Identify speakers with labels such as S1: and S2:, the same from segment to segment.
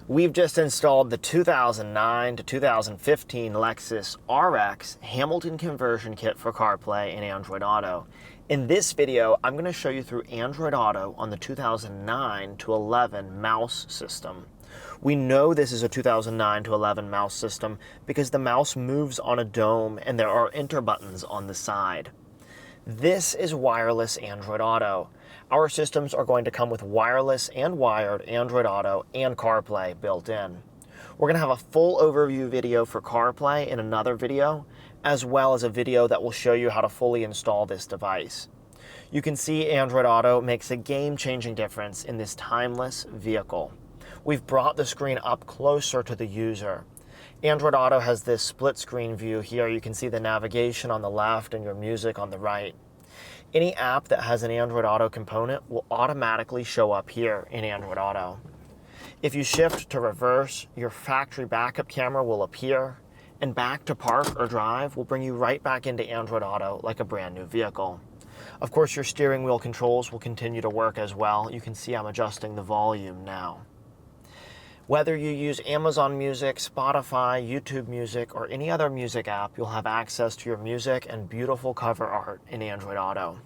S1: We've just installed the 2009 to 2015 Lexus RX Hamilton conversion kit for CarPlay and Android Auto. In this video, I'm going to show you through Android Auto on the 2009 to 11 mouse system. We know this is a 2009 to 11 mouse system because the mouse moves on a dome and there are enter buttons on the side. This is wireless Android Auto. Our systems are going to come with wireless and wired Android Auto and CarPlay built in. We're going to have a full overview video for CarPlay in another video, as well as a video that will show you how to fully install this device. You can see Android Auto makes a game-changing difference in this timeless vehicle. We've brought the screen up closer to the user. Android Auto has this split screen view here. You can see the navigation on the left and your music on the right. Any app that has an Android Auto component will automatically show up here in Android Auto. If you shift to reverse, your factory backup camera will appear, and back to park or drive will bring you right back into Android Auto like a brand new vehicle. Of course, your steering wheel controls will continue to work as well. You can see I'm adjusting the volume now. Whether you use Amazon Music, Spotify, YouTube Music, or any other music app, you'll have access to your music and beautiful cover art in Android Auto.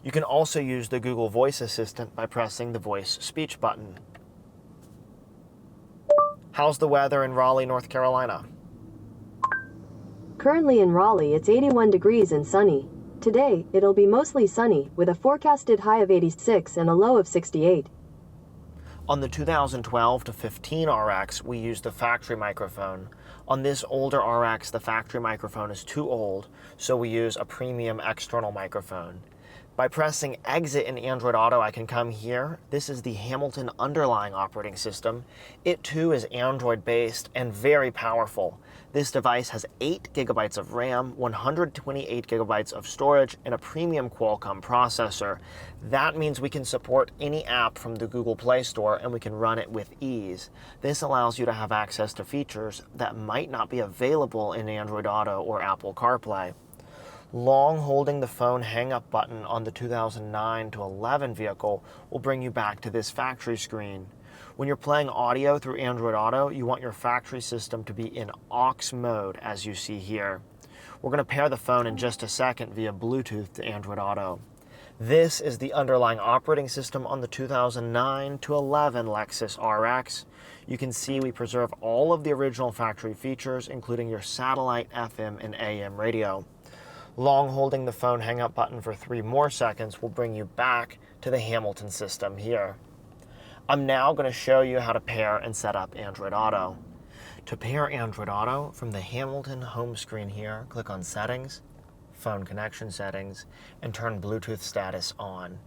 S1: You can also use the Google Voice Assistant by pressing the voice speech button. How's the weather in Raleigh, North Carolina?
S2: Currently in Raleigh, it's 81 degrees and sunny. Today, it'll be mostly sunny, with a forecasted high of 86 and a low of 68.
S1: On the 2012 to 15 RX, we used the factory microphone. On this older RX, the factory microphone is too old, so we use a premium external microphone. By pressing exit in Android Auto, I can come here. This is the Hamilton underlying operating system. It too is Android based and very powerful. This device has 8 gigabytes of RAM, 128 gigabytes of storage, and a premium Qualcomm processor. That means we can support any app from the Google Play Store and we can run it with ease. This allows you to have access to features that might not be available in Android Auto or Apple CarPlay. Long holding the phone hang-up button on the 2009 to 11 vehicle will bring you back to this factory screen. When you're playing audio through Android Auto, you want your factory system to be in aux mode, as you see here. We're going to pair the phone in just a second via Bluetooth to Android Auto. This is the underlying operating system on the 2009 to 11 Lexus RX. You can see we preserve all of the original factory features, including your satellite FM and AM radio. Long holding the phone hang-up button for 3 more seconds will bring you back to the Hamilton system here. I'm now going to show you how to pair and set up Android Auto. To pair Android Auto, from the Hamilton home screen here, click on Settings, Phone Connection Settings, and turn Bluetooth status on.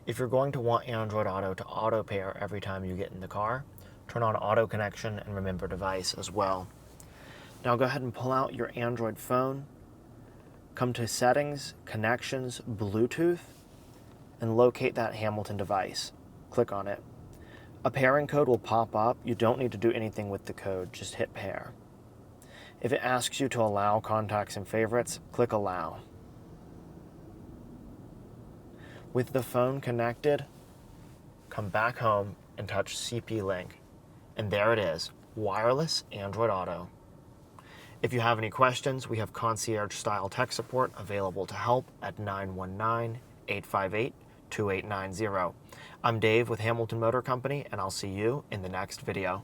S1: If you're going to want Android Auto to auto pair every time you get in the car, turn on Auto Connection and Remember Device as well. Now go ahead and pull out your Android phone, come to Settings, Connections, Bluetooth, and locate that Hamilton device. Click on it. A pairing code will pop up. You don't need to do anything with the code, just hit pair. If it asks you to allow contacts and favorites, click Allow. With the phone connected, come back home and touch CP Link. And there it is, wireless Android Auto. If you have any questions, we have concierge-style tech support available to help at 919-858-2890. I'm Dave with Hamilton Motor Company, and I'll see you in the next video.